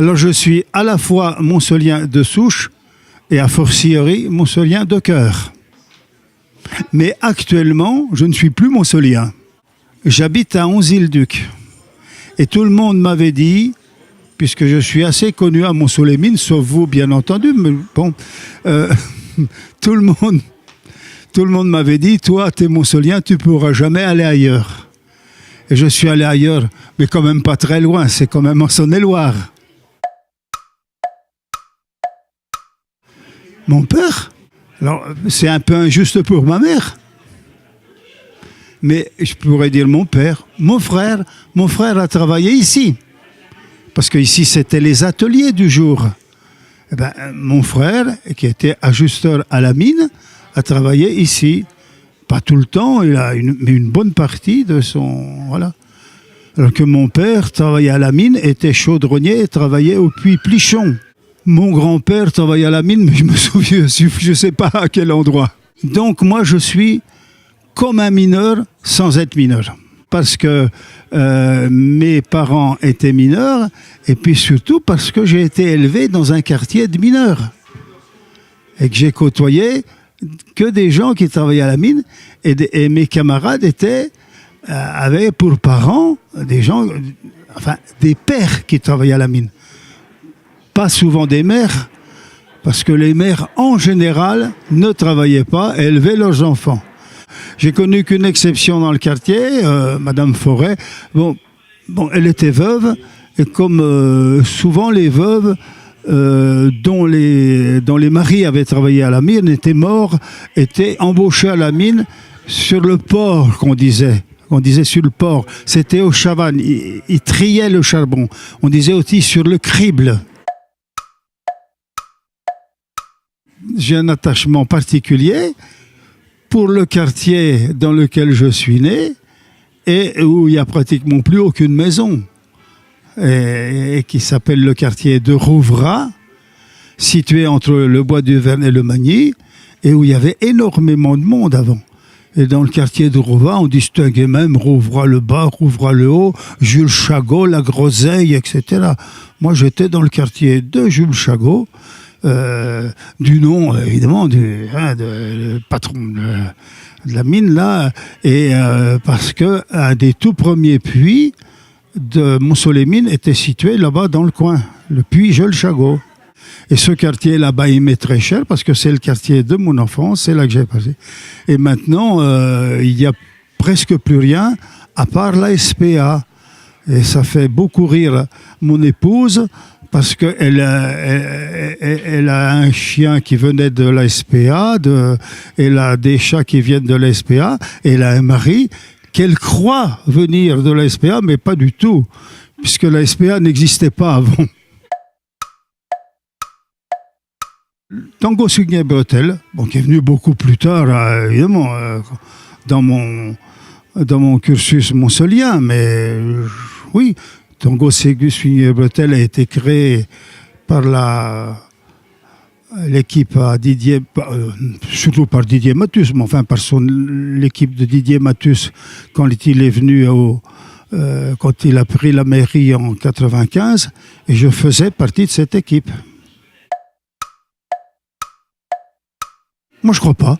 Alors je suis à la fois montsolien de souche et a fortiori montsolien de cœur. Mais actuellement, je ne suis plus montsolien. J'habite à Onzy-le-Duc. Et tout le monde m'avait dit, puisque je suis assez connu à Montceau-les-Mines, sauf vous bien entendu, mais bon, tout le monde m'avait dit, toi, t'es montsolien, tu pourras jamais aller ailleurs. Et je suis allé ailleurs, mais quand même pas très loin, c'est quand même en Saône-et-Loire. Mon père, alors c'est un peu injuste pour ma mère, mais je pourrais dire mon père. Mon frère a travaillé ici, parce que ici c'était les ateliers du jour. Eh ben, mon frère, qui était ajusteur à la mine, a travaillé ici. Pas tout le temps, mais une bonne partie de son... Voilà. Alors que mon père travaillait à la mine, était chaudronnier et travaillait au puits Plichon. Mon grand-père travaillait à la mine, mais je me souviens, je ne sais pas à quel endroit. Donc moi, je suis comme un mineur sans être mineur. Parce que mes parents étaient mineurs, et puis surtout parce que j'ai été élevé dans un quartier de mineurs. Et que j'ai côtoyé que des gens qui travaillaient à la mine, et mes camarades avaient pour parents des gens, enfin des pères qui travaillaient à la mine. Pas souvent des mères, parce que les mères, en général, ne travaillaient pas et élevaient leurs enfants. J'ai connu qu'une exception dans le quartier, Madame Forêt. Bon, elle était veuve, et comme souvent les veuves dont les maris avaient travaillé à la mine étaient morts, étaient embauchés à la mine sur le port, qu'on disait. On disait sur le port. C'était au Chavannes. Ils triaient le charbon. On disait aussi sur le crible. J'ai un attachement particulier pour le quartier dans lequel je suis né et où il n'y a pratiquement plus aucune maison, et qui s'appelle le quartier de Rouvras, situé entre le bois du Verne et le Magny, et où il y avait énormément de monde avant. Et dans le quartier de Rouvras, on distinguait même Rouvras le bas, Rouvras le haut, Jules Chagot, la Groseille, etc. Moi, j'étais dans le quartier de Jules Chagot, du nom évidemment du patron de la mine là, et parce que un des tout premiers puits de Montceau-les-Mines était situé là-bas dans le coin, le puits Jules Chagot. Et ce quartier là-bas, il m'est très cher parce que c'est le quartier de mon enfance, c'est là que j'ai passé. Et maintenant, il n'y a presque plus rien à part la SPA. Et ça fait beaucoup rire mon épouse, parce qu'elle a un chien qui venait de la SPA, elle a des chats qui viennent de la SPA, et elle a un mari qu'elle croit venir de la SPA, mais pas du tout, puisque la SPA n'existait pas avant. Tango Signé Bretel, qui est venu beaucoup plus tard, évidemment, dans mon cursus montsolien, mais oui, Tango Signé Bretel a été créé par l'équipe à Didier, surtout par Didier Mathus, mais enfin par l'équipe de Didier Mathus quand il est venu quand il a pris la mairie en 95, et je faisais partie de cette équipe. Moi, je crois pas.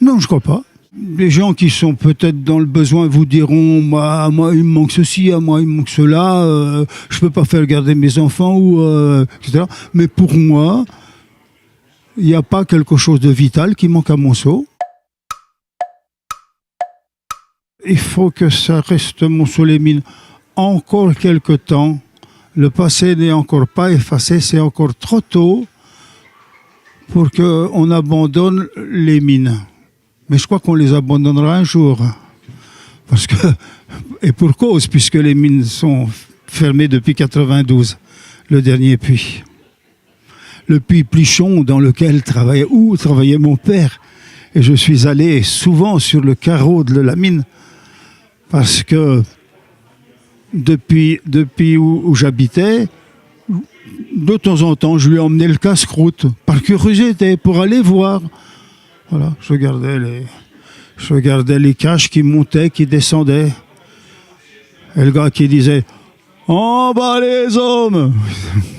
Non, je crois pas. Les gens qui sont peut-être dans le besoin vous diront, moi, il me manque ceci, moi, il me manque cela, je peux pas faire garder mes enfants, etc. Mais pour moi, il n'y a pas quelque chose de vital qui manque à Monceau. Il faut que ça reste Montceau-les-Mines encore quelque temps. Le passé n'est encore pas effacé, c'est encore trop tôt pour qu'on abandonne les mines. Mais je crois qu'on les abandonnera un jour. Parce que, et pour cause, puisque les mines sont fermées depuis 92, le dernier puits. Le puits Plichon, dans lequel travaillait mon père. Et je suis allé souvent sur le carreau de la mine, parce que depuis où j'habitais, de temps en temps, je lui emmenais le casse-croûte, par curiosité, pour aller voir. Voilà, je regardais les caches qui montaient, qui descendaient. Et le gars qui disait En bas les hommes.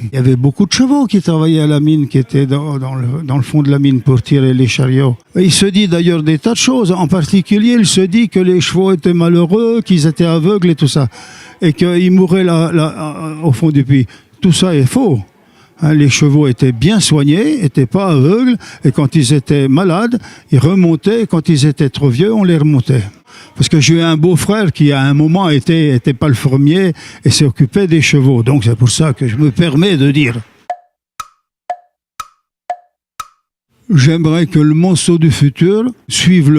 Il y avait beaucoup de chevaux qui travaillaient à la mine, qui étaient dans le fond de la mine pour tirer les chariots. Et il se dit d'ailleurs des tas de choses. En particulier, il se dit que les chevaux étaient malheureux, qu'ils étaient aveugles et tout ça. Et qu'ils mouraient là, au fond du puits. Tout ça est faux. Hein, les chevaux étaient bien soignés, n'étaient pas aveugles. Et quand ils étaient malades, ils remontaient. Et quand ils étaient trop vieux, on les remontait. Parce que j'ai eu un beau-frère qui, à un moment, était palefrenier et s'occupait des chevaux. Donc, c'est pour ça que je me permets de dire. J'aimerais que le monceau du futur suive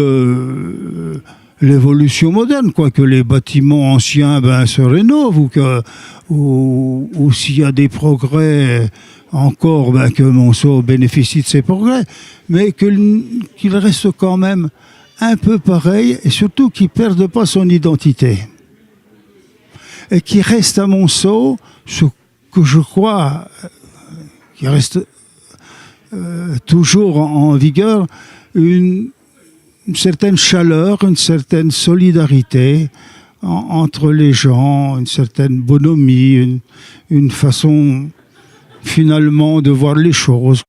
l'évolution moderne, quoi, que les bâtiments anciens se rénovent ou s'il y a des progrès encore, que Monceau bénéficie de ces progrès, mais qu'il reste quand même un peu pareil et surtout qu'il ne perde pas son identité. Et qu'il reste à Monceau ce que je crois qui reste toujours en vigueur, une certaine chaleur, une certaine solidarité entre les gens, une certaine bonhomie, une façon finalement de voir les choses.